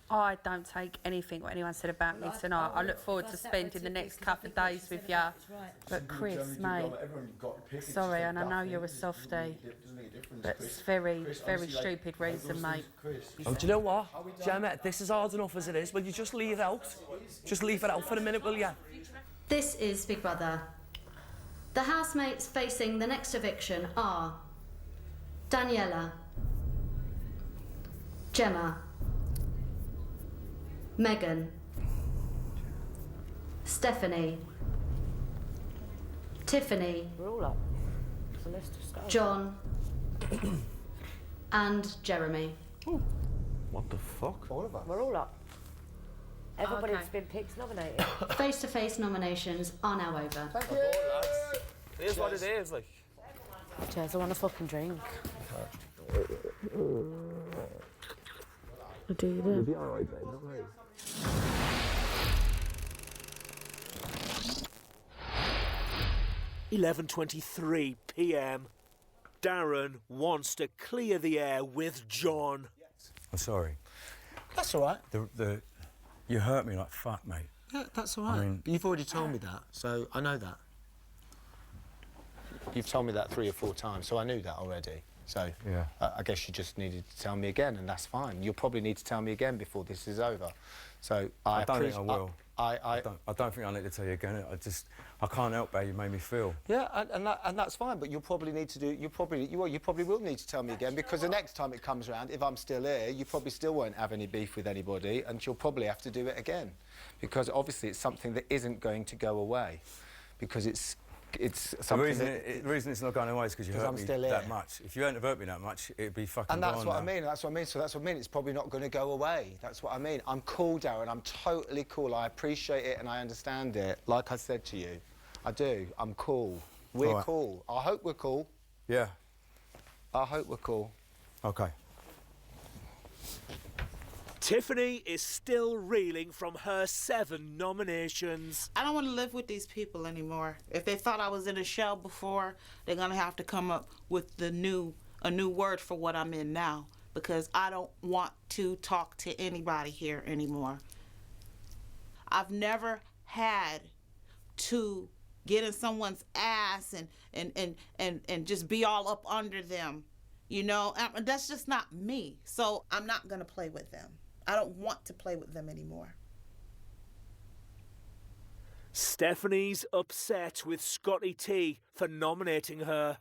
Speaker 6: I don't take anything what anyone said about me tonight. I look forward to spending the next couple of days with you. But Chris, mate, sorry, and I know you're a softie, but it's very, very stupid reason, mate.
Speaker 9: Oh, do you know what, Gemma? This is hard enough as it is. Will you just leave it out? Just leave it out for a minute, will you?
Speaker 12: This is Big Brother. The housemates facing the next eviction are Daniela, Gemma, Megan, Stephanie, Tiffany,
Speaker 3: We're all up. It's a list of stuff.
Speaker 12: John, and Jeremy.
Speaker 16: What the fuck?
Speaker 2: All of us.
Speaker 3: We're all up. Everybody that's been picked nominated.
Speaker 12: Face-to-face nominations are now over.
Speaker 2: Thank you.
Speaker 8: It is what it is, like.
Speaker 3: Cheers, I want a fucking drink. I do
Speaker 8: You'll be alright, babe. Don't worry.
Speaker 1: £11:23 p.m. Darren wants to clear the air with John.
Speaker 15: I'm sorry.
Speaker 20: That's all right.
Speaker 15: You hurt me like fuck, mate.
Speaker 20: Yeah, that's all right.
Speaker 15: I mean-
Speaker 20: You've already told me that, so I know that.
Speaker 2: You've told me that 3 or 4 times, so I knew that already. So
Speaker 15: Yeah.
Speaker 2: I guess you just needed to tell me again, and that's fine. You'll probably need to tell me again before this is over. So
Speaker 15: I don't think I will.
Speaker 2: I
Speaker 15: don't think I need to tell you again. I can't help how you made me feel.
Speaker 2: Yeah, and that's fine. But you'll probably need to do. You probably will need to tell me again, because the next time it comes around, if I'm still here, you probably still won't have any beef with anybody, and you'll probably have to do it again, because obviously it's something that isn't going to go away, because it's something
Speaker 15: The reason it's not going away is because you hurt
Speaker 2: I'm
Speaker 15: me
Speaker 2: still
Speaker 15: that
Speaker 2: here.
Speaker 15: much. If you hadn't have hurt me that much, it'd be fucking
Speaker 2: And that's
Speaker 15: gone
Speaker 2: what
Speaker 15: now.
Speaker 2: I mean. That's what I mean. So that's what I mean. It's probably not going to go away. That's what I mean. I'm cool, Darren. I'm totally cool. I appreciate it and I understand it. Like I said to you, I do. I'm cool. We're
Speaker 15: All right.
Speaker 2: cool. I hope we're cool.
Speaker 15: Yeah.
Speaker 2: I hope we're cool.
Speaker 15: Okay.
Speaker 1: Tiffany is still reeling from her 7 nominations.
Speaker 17: I don't want to live with these people anymore. If they thought I was in a shell before, they're gonna have to come up with a new word for what I'm in now, because I don't want to talk to anybody here anymore. I've never had to get in someone's ass and just be all up under them, you know. That's just not me. So I'm not gonna play with them. I don't want to play with them anymore.
Speaker 1: Stephanie's upset with Scotty T for nominating her.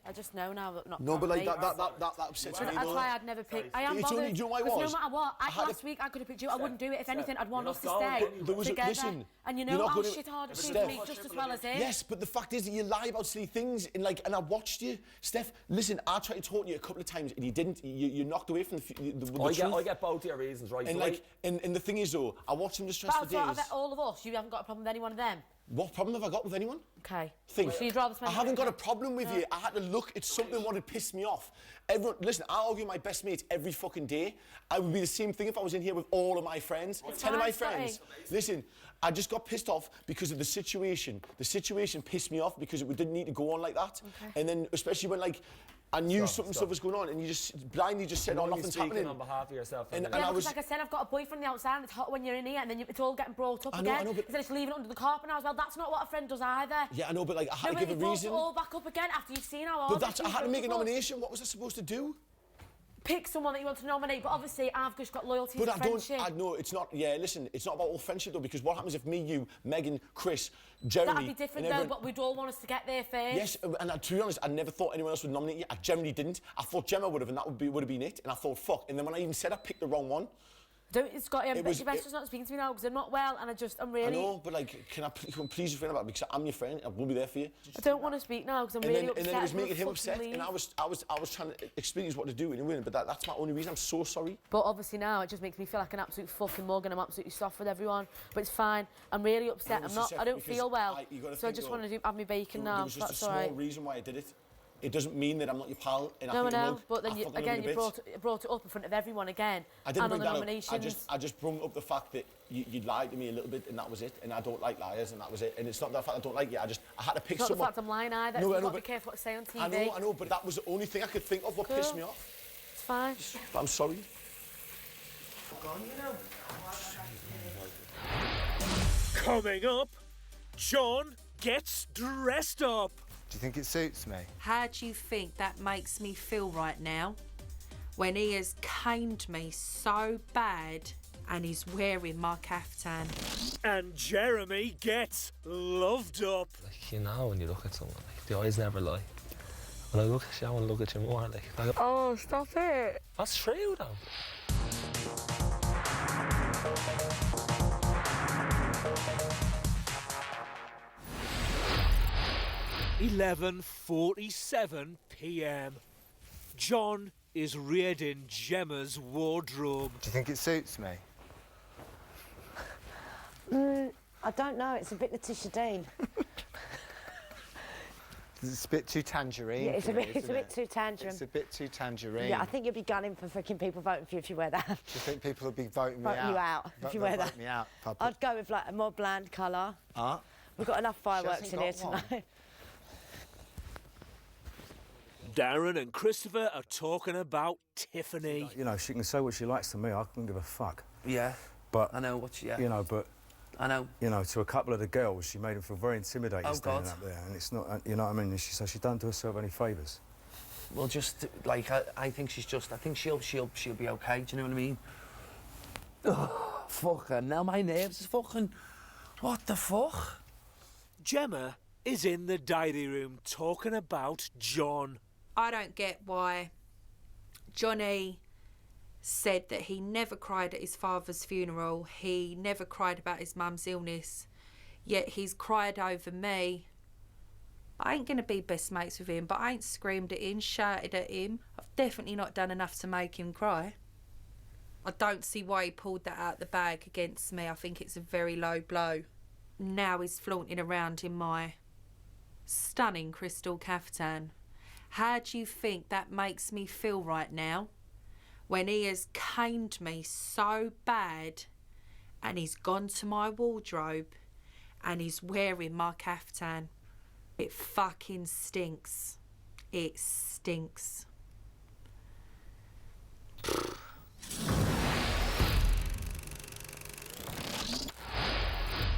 Speaker 3: I just know now that not.
Speaker 16: No, but like
Speaker 3: mates.
Speaker 16: that upsets me.
Speaker 3: That's why I'd never pick. I am
Speaker 16: Do you
Speaker 3: bothered.
Speaker 16: know why it
Speaker 3: Because
Speaker 16: was?
Speaker 3: no matter what, last week I could have picked you. I wouldn't do it. If anything, I'd want us to stay together.
Speaker 16: Listen,
Speaker 3: and you
Speaker 16: you're
Speaker 3: know,
Speaker 16: not
Speaker 3: I'll
Speaker 16: gonna-
Speaker 3: shit hard at
Speaker 16: Steph,
Speaker 3: me just as well as him.
Speaker 16: Yes, but the fact is that you lie about silly things, and I watched you, Steph. Listen, I tried to talk to you a couple of times, and you didn't. You knocked away from the truth.
Speaker 8: I get both of your reasons, right?
Speaker 16: And
Speaker 8: So
Speaker 16: and the thing is though, I watched him distress
Speaker 3: But
Speaker 16: for
Speaker 3: out
Speaker 16: days.
Speaker 3: of all of us, you haven't got a problem with any one of them.
Speaker 16: What problem have I got with anyone?
Speaker 3: Okay.
Speaker 16: Think.
Speaker 3: So you'd rather spend
Speaker 16: I haven't got a
Speaker 3: time-
Speaker 16: problem with you. I had to look at something what had pissed me off. Everyone, listen, I argue with my best mates every fucking day. I would be the same thing if I was in here with all of my friends. 10 of my friends. Listen, I just got pissed off because of the situation. The situation pissed me off because it didn't need to go on like that.
Speaker 3: Okay.
Speaker 16: And then, especially when, like, I knew stuff was going on, and you just blindly just said, "Oh, nothing's happening."
Speaker 8: on behalf of yourself.
Speaker 16: And
Speaker 3: Yeah,
Speaker 16: I
Speaker 3: because
Speaker 16: was.
Speaker 3: like I said, I've got a boyfriend on the outside and it's hot when you're in here and then it's all getting brought up
Speaker 16: I know,
Speaker 3: again.
Speaker 16: I know, but-
Speaker 3: Instead of just leaving it under the carpet now as well. That's not what a friend does either.
Speaker 16: Yeah, I know, but like I had
Speaker 3: No,
Speaker 16: to
Speaker 3: but
Speaker 16: give a
Speaker 3: you brought
Speaker 16: reason.
Speaker 3: it all back up again after you've seen how
Speaker 16: But that's, I had to make a nomination. What was I supposed to do?
Speaker 3: Pick someone that you want to nominate, but obviously I've just got loyalty
Speaker 16: But
Speaker 3: to
Speaker 16: I don't.
Speaker 3: friendship.
Speaker 16: I know it's not. Yeah, listen, it's not about all friendship though, because what happens if me, you, Megan, Chris, Jeremy,
Speaker 3: That'd be different
Speaker 16: and
Speaker 3: though,
Speaker 16: everyone-
Speaker 3: but we'd all want us to get there first.
Speaker 16: Yes, and to be honest, I never thought anyone else would nominate you. I generally didn't. I thought Gemma would have, and that would have been it. And I thought, fuck. And then when I even said I picked the wrong one.
Speaker 3: It's got
Speaker 16: It was-
Speaker 3: your best just not speaking to me now because I'm not well and I'm really.
Speaker 16: I know, but like, can you please refrain about it because I'm your friend. I will be there for you.
Speaker 3: I don't want to speak now because I'm
Speaker 16: And
Speaker 3: really
Speaker 16: then,
Speaker 3: upset.
Speaker 16: and then it was
Speaker 3: I'm gonna
Speaker 16: making him
Speaker 3: fucking
Speaker 16: upset,
Speaker 3: leave.
Speaker 16: and I was trying to explain to you what to do, and he wouldn't. But that's my only reason. I'm so sorry.
Speaker 3: But obviously now it just makes me feel like an absolute fucking mug and I'm absolutely soft with everyone. But it's fine. I'm really upset.
Speaker 16: No,
Speaker 3: I'm not. I don't feel well.
Speaker 16: You gotta
Speaker 3: So I
Speaker 16: think,
Speaker 3: just
Speaker 16: though,
Speaker 3: want to have my bacon
Speaker 16: there
Speaker 3: now.
Speaker 16: was just
Speaker 3: That's
Speaker 16: a
Speaker 3: all
Speaker 16: small
Speaker 3: right.
Speaker 16: reason why I did it. It doesn't mean that I'm not your pal. And
Speaker 3: No, I
Speaker 16: I think
Speaker 3: know.
Speaker 16: mug.
Speaker 3: But then
Speaker 16: I
Speaker 3: you,
Speaker 16: fucking
Speaker 3: again,
Speaker 16: love
Speaker 3: you
Speaker 16: you to
Speaker 3: brought it up in front of everyone again.
Speaker 16: I didn't
Speaker 3: and on
Speaker 16: bring
Speaker 3: the
Speaker 16: that up.
Speaker 3: nominations.
Speaker 16: I just brought up the fact that you lied to me a little bit, and that was it. And I don't like liars, and that was it. And it's not the fact I don't like you. I had to pick
Speaker 3: It's not the
Speaker 16: someone.
Speaker 3: fact I'm lying either.
Speaker 16: No,
Speaker 3: You've
Speaker 16: I know,
Speaker 3: got to be
Speaker 16: but
Speaker 3: careful what to say on TV.
Speaker 16: I know, but that was the only thing I could think of what
Speaker 3: Cool.
Speaker 16: pissed me off.
Speaker 3: It's fine.
Speaker 16: But I'm sorry.
Speaker 1: Coming up, John gets dressed up.
Speaker 2: Do you think it suits me?
Speaker 6: How do you think that makes me feel right now when he has caned me so bad and he's wearing my caftan?
Speaker 1: And Jeremy gets loved up.
Speaker 8: Like, you know, when you look at someone, like, the eyes never lie. When I look at you, I want to look at you more. Like
Speaker 13: Oh, stop it.
Speaker 8: That's true, though.
Speaker 1: (11:47 p.m. John is raiding Gemma's wardrobe.
Speaker 2: Do you think it suits me?
Speaker 3: I don't know. It's a bit Letitia Dean.
Speaker 2: It's a bit too tangerine.
Speaker 3: Yeah, it's
Speaker 2: for
Speaker 3: a
Speaker 2: me,
Speaker 3: bit. It's a
Speaker 2: isn't
Speaker 3: bit
Speaker 2: it?
Speaker 3: too tangerine.
Speaker 2: It's a bit too tangerine.
Speaker 3: Yeah, I think you'll be gunning for freaking people voting for you if you wear that.
Speaker 2: Do you think people will be voting me
Speaker 3: Voting
Speaker 2: out?
Speaker 3: you out if you wear that.
Speaker 2: Vote me out. If I put-
Speaker 3: I'd go with like a more bland colour.
Speaker 2: Ah.
Speaker 3: We've got enough fireworks in here
Speaker 2: hasn't got
Speaker 3: tonight.
Speaker 1: Darren and Christopher are talking about Tiffany.
Speaker 15: You know, she can say what she likes to me. I couldn't give a fuck.
Speaker 9: Yeah.
Speaker 15: But
Speaker 9: I know what she. Yeah.
Speaker 15: you know, but
Speaker 9: I know.
Speaker 15: you know, to a couple of the girls, she made them feel very intimidated
Speaker 9: Oh,
Speaker 15: standing
Speaker 9: God.
Speaker 15: up there, and it's not. You know what I mean? She don't do herself any favours.
Speaker 9: Well, just like I think she's just. I think she'll be okay. Do you know what I mean? Oh, fucking now my nerves is fucking. What the fuck?
Speaker 1: Gemma is in the diary room talking about John.
Speaker 6: I don't get why Johnny said that he never cried at his father's funeral. He never cried about his mum's illness. Yet he's cried over me. I ain't going to be best mates with him, but I ain't screamed at him, shouted at him. I've definitely not done enough to make him cry. I don't see why he pulled that out the bag against me. I think it's a very low blow. Now he's flaunting around in my stunning crystal caftan. How do you think that makes me feel right now when he has caned me so bad and he's gone to my wardrobe and he's wearing my caftan? It fucking stinks. It stinks.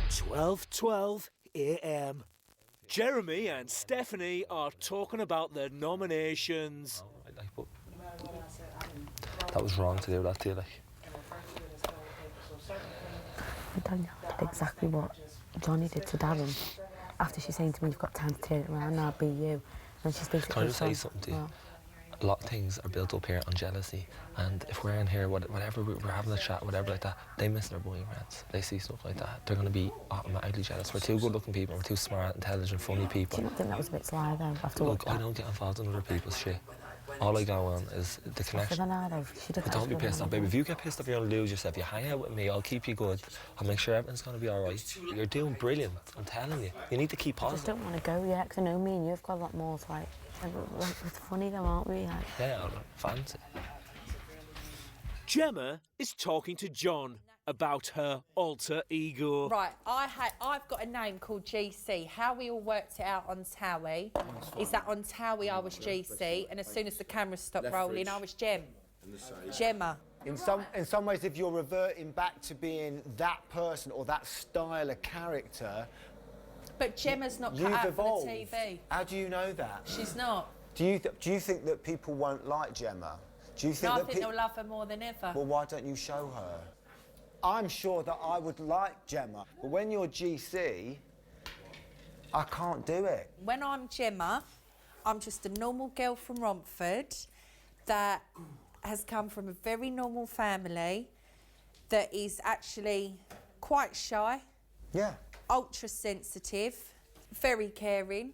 Speaker 1: 12:12 a.m. Jeremy and Stephanie are talking about their nominations.
Speaker 8: That was wrong to do that to you, like.
Speaker 13: Tanya did exactly what Johnny did to Darren. After she's saying to me, you've got time to turn it around, now be you. And she's basically
Speaker 8: Can I just say
Speaker 13: saying,
Speaker 8: something to you?
Speaker 13: well,
Speaker 8: A lot of things are built up here on jealousy, and if we're in here, whatever we're having a chat, whatever like that, they miss their boyfriends. They see stuff like that, they're going to be automatically jealous. We're two good-looking people, we're two smart, intelligent, funny people.
Speaker 13: do you not think that was a bit sly though? After
Speaker 8: Look,
Speaker 13: what
Speaker 8: I don't get involved in other people's shit. All I go on is the connection. But don't be pissed off, baby. If you get pissed off, you're going to lose yourself. You hang out with me, I'll keep you good. I'll make sure everything's going to be all right. You're doing brilliant, I'm telling you. You need to keep
Speaker 13: I just
Speaker 8: positive.
Speaker 13: don't want to go yet, because I know me and you've got a lot more to, like, we're funny though, aren't we? Like,
Speaker 8: Yeah, fancy.
Speaker 1: Gemma is talking to John about her alter ego.
Speaker 6: Right, I've got a name called GC. How we all worked it out on Towie is that on Towie I was GC, and as soon as the cameras stopped rolling, I was Gemma.
Speaker 2: In some ways, if you're reverting back to being that person or that style of character,
Speaker 6: But Gemma's not cut
Speaker 2: you've
Speaker 6: out
Speaker 2: evolved.
Speaker 6: for the TV.
Speaker 2: How do you know that?
Speaker 6: She's not.
Speaker 2: Do you think that people won't like Gemma? Do you think
Speaker 6: No, I
Speaker 2: that
Speaker 6: think they'll love her more than ever.
Speaker 2: Well, why don't you show her? I'm sure that I would like Gemma, but when you're GC, I can't do it.
Speaker 6: When I'm Gemma, I'm just a normal girl from Romford that has come from a very normal family that is actually quite shy.
Speaker 2: Yeah.
Speaker 6: Ultra sensitive, very caring.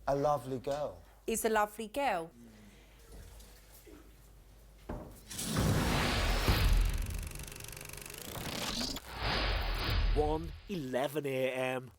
Speaker 2: A lovely girl.
Speaker 6: Is a lovely girl.
Speaker 1: 1:11 a.m.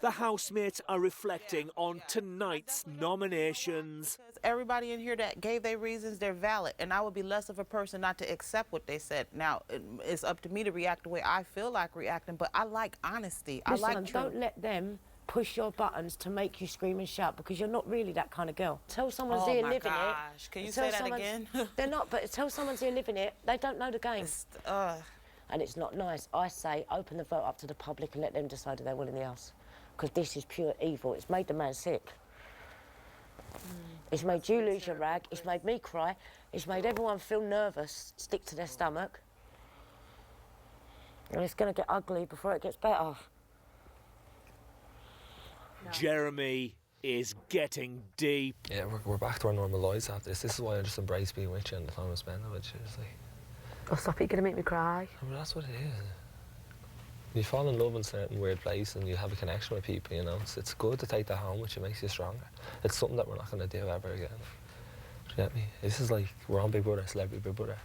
Speaker 1: The housemates are reflecting on tonight's nominations.
Speaker 17: Everybody in here that gave their reasons, they're valid, and I would be less of a person not to accept what they said. Now, it's up to me to react the way I feel like reacting, but I like honesty.
Speaker 3: Listen,
Speaker 17: I like truth.
Speaker 3: don't let them push your buttons to make you scream and shout, because you're not really that kind of girl. Tell someone's here living
Speaker 17: gosh.
Speaker 3: it.
Speaker 17: Can you
Speaker 3: tell
Speaker 17: say that
Speaker 3: someone's-
Speaker 17: again?
Speaker 3: They're not, but tell someone's here living it. They don't know the game. And it's not nice. I say, open the vote up to the public and let them decide if they want in the house. Because this is pure evil. It's made the man sick. It's made you lose your rag. It's made me cry. It's made everyone feel nervous, stick to their stomach. And it's going to get ugly before it gets better.
Speaker 1: Jeremy is getting deep.
Speaker 8: Yeah, we're back to our normal lives after this. This is why I just embrace being with you and the time I spend with you. It's like,
Speaker 13: oh, stop it, you're going to make me cry.
Speaker 8: I mean, that's what it is. You fall in love in a certain weird place and you have a connection with people, you know. It's good to take that home, which makes you stronger. It's something that we're not going to do ever again. Do you get me? This is like, we're on Big Brother, Celebrity Big Brother.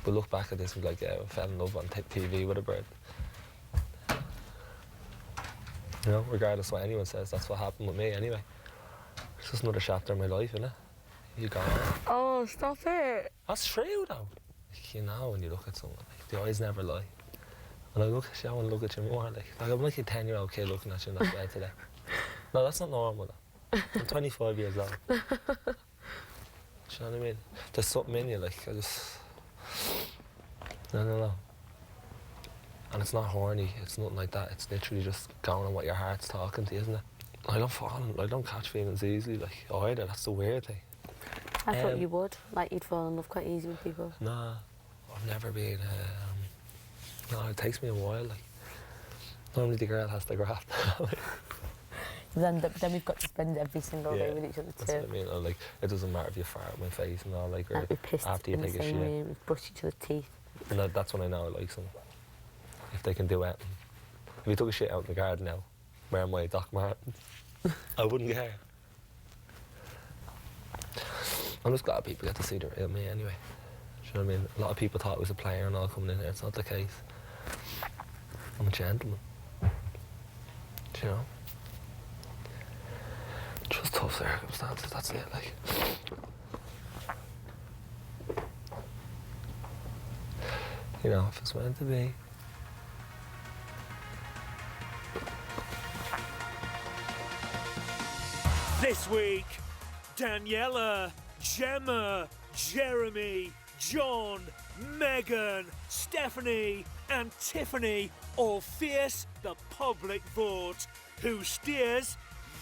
Speaker 8: We'll look back at this and be like, yeah, I fell in love on TV with a bird. You know, regardless of what anyone says, that's what happened with me anyway. It's just another chapter in my life, isn't it? You got it.
Speaker 13: Oh, stop it.
Speaker 8: That's true, though. Like, you know, when you look at someone, like, the eyes never lie. When I look at you, I want to look at you more. Like I'm like a 10-year-old kid looking at you in that bed today. No, that's not normal, though. I'm 25 years old. Do you know what I mean? There's something in you, like, I just... No. And it's not horny, it's nothing like that. It's literally just going on what your heart's talking to you, isn't it? I don't catch feelings easily, like, either. That's the weird thing.
Speaker 13: I thought you would. Like, you'd fall in love quite easy with people.
Speaker 8: Nah, I've never been... no, it takes me a while, like. Normally the girl has to grab.
Speaker 13: Then we've got to spend every single day with each other too.
Speaker 8: That's what I mean. Like, it doesn't matter if you fart in my face and all, like, or
Speaker 13: we pissed
Speaker 8: after you
Speaker 13: in
Speaker 8: take
Speaker 13: the
Speaker 8: a
Speaker 13: same
Speaker 8: shit.
Speaker 13: room, we brush each other's teeth.
Speaker 8: And that's when I know I like someone. If they can do it. If you took a shit out in the garden now, wearing my Doc Martens, I wouldn't care. I'm just glad people get to see the real me anyway. Do you know what I mean? A lot of people thought I was a player and all coming in here. It's not the case. I'm a gentleman. Do you know? Just tough circumstances, that's it, like. You know, if it's meant to be.
Speaker 1: This week, Daniela, Gemma, Jeremy, John, Megan, Stephanie and Tiffany all face the public vote. Who steers?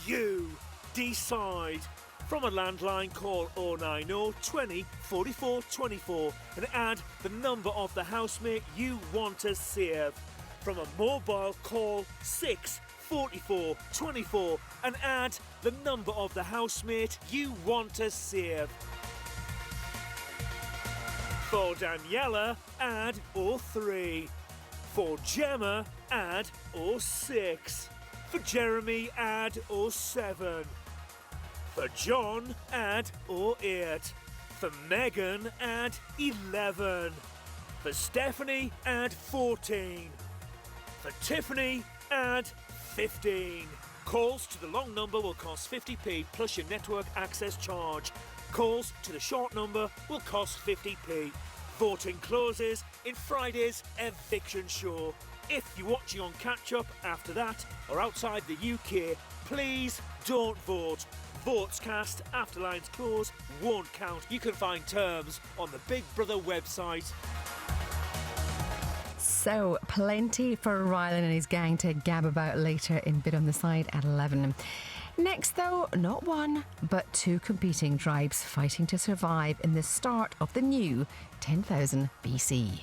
Speaker 1: You decide. From a landline, call 090 20 44 24 and add the number of the housemate you want to save. From a mobile, call 6 44 24 and add the number of the housemate you want to save. For Daniela, add 03. For Gemma, add 06. For Jeremy, add 07. For John, add 08. For Megan, add 11. For Stephanie, add 14. For Tiffany, add 15. Calls to the long number will cost 50p plus your network access charge. Calls to the short number will cost 50p. Voting closes in Friday's eviction show. If you're watching on catch-up after that or outside the UK, please don't vote. Votes cast after lines close won't count. You can find terms on the Big Brother website.
Speaker 19: So, plenty for Rylan and his gang to gab about later in Bit on the Side at 11. Next, though, not one, but two competing tribes fighting to survive in the start of the new 10,000 BC.